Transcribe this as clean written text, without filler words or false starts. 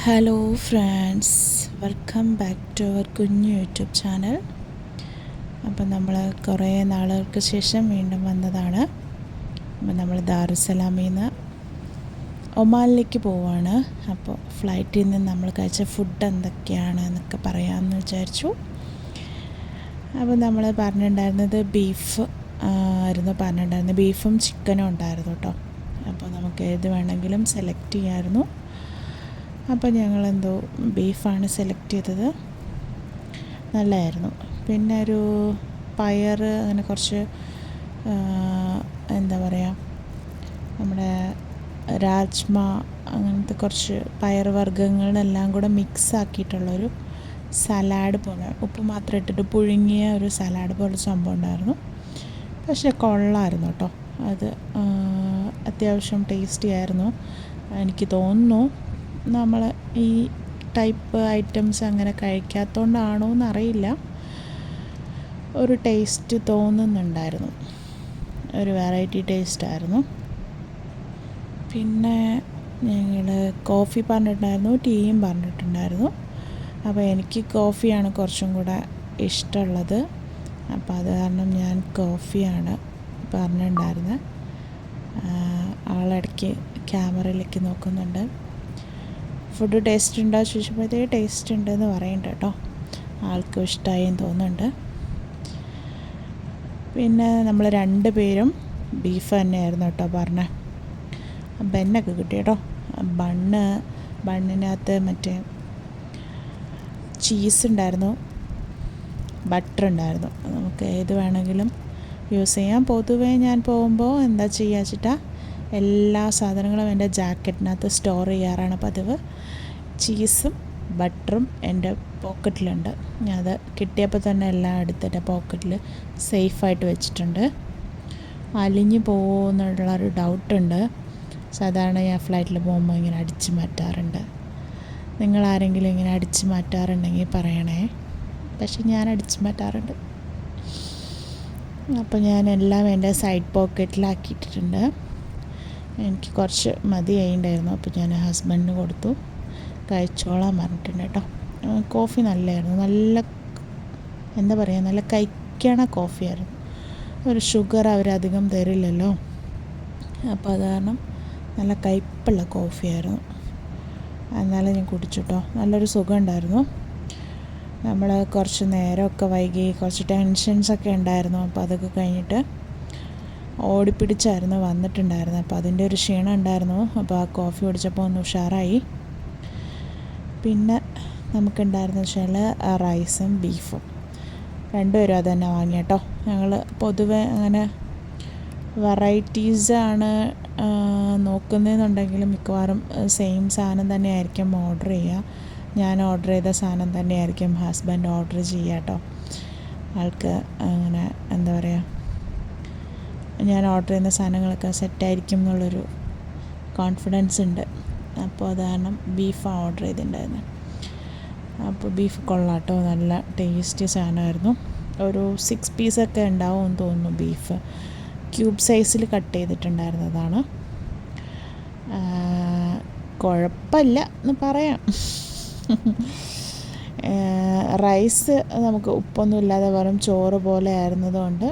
Hello friends, welcome back to our കുഞ്ഞു YouTube channel. അപ്പം നമ്മൾ കുറേ നാളുകൾക്ക് ശേഷം വീണ്ടും വന്നതാണ്. അപ്പം നമ്മൾ ദാറുസലാമിൽ നിന്ന് ഒമാനിലേക്ക് പോവുകയാണ്. അപ്പോൾ ഫ്ലൈറ്റിൽ നിന്ന് നമ്മൾ കഴിച്ച ഫുഡ് എന്തൊക്കെയാണ് എന്നൊക്കെ പറയാമെന്ന് വിചാരിച്ചു. അപ്പോൾ നമ്മൾ പറഞ്ഞിട്ടുണ്ടായിരുന്നത് ബീഫ് ആയിരുന്നു പറഞ്ഞിട്ടുണ്ടായിരുന്നത്. ബീഫും ചിക്കനും ഉണ്ടായിരുന്നു കേട്ടോ. അപ്പോൾ നമുക്ക് ഏത് വേണമെങ്കിലും സെലക്ട് ചെയ്യാമായിരുന്നു. അപ്പോൾ ഞങ്ങളെന്തോ ബീഫാണ് സെലക്ട് ചെയ്തത്. നല്ലതായിരുന്നു. പിന്നെ ഒരു പയർ, അങ്ങനെ കുറച്ച് എന്താ പറയുക, നമ്മുടെ രാജ്മ, അങ്ങനത്തെ കുറച്ച് പയർ വർഗ്ഗങ്ങളെല്ലാം കൂടെ മിക്സ് ആക്കിയിട്ടുള്ളൊരു സലാഡ് പോലെ, ഉപ്പ് മാത്രം ഇട്ടിട്ട് പുഴുങ്ങിയ ഒരു സലാഡ് പോലെ സംഭവം ഉണ്ടായിരുന്നു. പക്ഷേ കൊള്ളായിരുന്നു കേട്ടോ. അത് അത്യാവശ്യം ടേസ്റ്റി ആയിരുന്നു. എനിക്ക് തോന്നുന്നു നമ്മൾ ഈ ടൈപ്പ് ഐറ്റംസ് അങ്ങനെ കഴിക്കാത്തതുകൊണ്ടാണോ എന്നറിയില്ല, ഒരു ടേസ്റ്റ് തോന്നുന്നുണ്ടായിരുന്നു. ഒരു വെറൈറ്റി ടേസ്റ്റായിരുന്നു. പിന്നെ ഞങ്ങൾ കോഫി പറഞ്ഞിട്ടുണ്ടായിരുന്നു, ടീയും പറഞ്ഞിട്ടുണ്ടായിരുന്നു. അപ്പോൾ എനിക്ക് കോഫിയാണ് കുറച്ചും കൂടെ ഇഷ്ടമുള്ളത്. അപ്പോൾ അത് കാരണം ഞാൻ കോഫിയാണ് പറഞ്ഞിട്ടുണ്ടായിരുന്നത്. ആളിടയ്ക്ക് ക്യാമറയിലേക്ക് നോക്കുന്നുണ്ട്. ഫുഡ് ടേസ്റ്റ് ഉണ്ടോ ചോദിച്ചപ്പോഴത്തേക്ക് ടേസ്റ്റ് ഉണ്ടെന്ന് പറയുന്നുണ്ട് കേട്ടോ. ആൾക്കും ഇഷ്ടമായി എന്ന് തോന്നുന്നുണ്ട്. പിന്നെ നമ്മൾ 2 പേരും ബീഫ് തന്നെയായിരുന്നു കേട്ടോ പറഞ്ഞത്. ബന്നൊക്കെ കിട്ടി കേട്ടോ. ബണ്ണിനകത്ത് മറ്റേ ചീസ് ഉണ്ടായിരുന്നു, ബട്ടർ ഉണ്ടായിരുന്നു. നമുക്ക് ഏത് വേണമെങ്കിലും യൂസ് ചെയ്യാം. പൊതുവേ ഞാൻ പോകുമ്പോൾ എന്താ ചെയ്യുക വെച്ചിട്ടാ, എല്ലാ സാധനങ്ങളും എൻ്റെ ജാക്കറ്റിനകത്ത് സ്റ്റോർ ചെയ്യാറാണ് പതിവ്. ചീസും ബട്ടറും എൻ്റെ പോക്കറ്റിലുണ്ട്. ഞാൻ അത് കിട്ടിയപ്പോൾ തന്നെ എല്ലാം എടുത്തിട്ട് പോക്കറ്റിൽ സേഫായിട്ട് വെച്ചിട്ടുണ്ട്. അലിഞ്ഞു പോകുമെന്നുള്ളൊരു ഡൗട്ടുണ്ട്. സാധാരണ ഞാൻ ഫ്ലൈറ്റിൽ പോകുമ്പോൾ ഇങ്ങനെ അടിച്ച് മാറ്റാറുണ്ട്. നിങ്ങളാരെങ്കിലും ഇങ്ങനെ അടിച്ച് മാറ്റാറുണ്ടെങ്കിൽ പറയണേ. പക്ഷെ ഞാൻ അടിച്ച് മാറ്റാറുണ്ട്. അപ്പോൾ ഞാൻ എല്ലാം എൻ്റെ സൈഡ് പോക്കറ്റിലാക്കിയിട്ടുണ്ട്. എനിക്ക് കുറച്ച് മതിയായിട്ടുണ്ടായിരുന്നു. അപ്പോൾ ഞാൻ ഹസ്ബൻഡിന് കൊടുത്തു. കഴിച്ചോളാൻ പറഞ്ഞിട്ടുണ്ട് കേട്ടോ. കോഫി നല്ലതായിരുന്നു. നല്ല എന്താ പറയുക, നല്ല കഴിക്കണ കോഫിയായിരുന്നു. ഒരു ഷുഗർ അവരധികം തരില്ലല്ലോ. അപ്പോൾ അത് കാരണം നല്ല കയ്പ്പുള്ള കോഫിയായിരുന്നു. എന്നാലും ഞാൻ കുടിച്ചു കേട്ടോ. നല്ലൊരു സുഖം ഉണ്ടായിരുന്നു. നമ്മൾ കുറച്ച് നേരമൊക്കെ വൈകി, കുറച്ച് ടെൻഷൻസൊക്കെ ഉണ്ടായിരുന്നു. അപ്പോൾ അതൊക്കെ കഴിഞ്ഞിട്ട് ഓടിപ്പിടിച്ചായിരുന്നു വന്നിട്ടുണ്ടായിരുന്നത്. അപ്പോൾ അതിൻ്റെ ഒരു ക്ഷീണം ഉണ്ടായിരുന്നു. അപ്പോൾ ആ കോഫി കുടിച്ചപ്പോൾ ഒന്ന് ഉഷാറായി. പിന്നെ നമുക്കുണ്ടായിരുന്ന വെച്ചാൽ റൈസും ബീഫും, 2 പേരും അത് തന്നെ വാങ്ങി കേട്ടോ. ഞങ്ങൾ പൊതുവെ അങ്ങനെ വെറൈറ്റീസാണ് നോക്കുന്നതെന്നുണ്ടെങ്കിലും മിക്കവാറും സെയിം സാധനം തന്നെയായിരിക്കും ഓർഡർ ചെയ്യുക. ഞാൻ ഓർഡർ ചെയ്ത സാധനം തന്നെയായിരിക്കും ഹസ്ബൻഡ് ഓർഡർ ചെയ്യുക കേട്ടോ. ആൾക്ക് അങ്ങനെ എന്താ പറയുക, ഞാൻ ഓർഡർ ചെയ്യുന്ന സാധനങ്ങളൊക്കെ സെറ്റായിരിക്കും എന്നുള്ളൊരു കോൺഫിഡൻസ് ഉണ്ട്. അപ്പോൾ അത് കാരണം ബീഫാണ് ഓർഡർ ചെയ്തിട്ടുണ്ടായിരുന്നത്. അപ്പോൾ ബീഫ് കൊള്ളാട്ടോ, നല്ല ടേസ്റ്റി സാധനമായിരുന്നു. ഒരു 6 പീസൊക്കെ ഉണ്ടാവും എന്ന് തോന്നുന്നു. ബീഫ് ക്യൂബ് സൈസിൽ കട്ട് ചെയ്തിട്ടുണ്ടായിരുന്നതാണ്. കുഴപ്പമില്ല എന്ന് പറയാം. റൈസ് നമുക്ക് ഉപ്പൊന്നും ഇല്ലാതെ വെറും ചോറ് പോലെ ആയിരുന്നതുകൊണ്ട്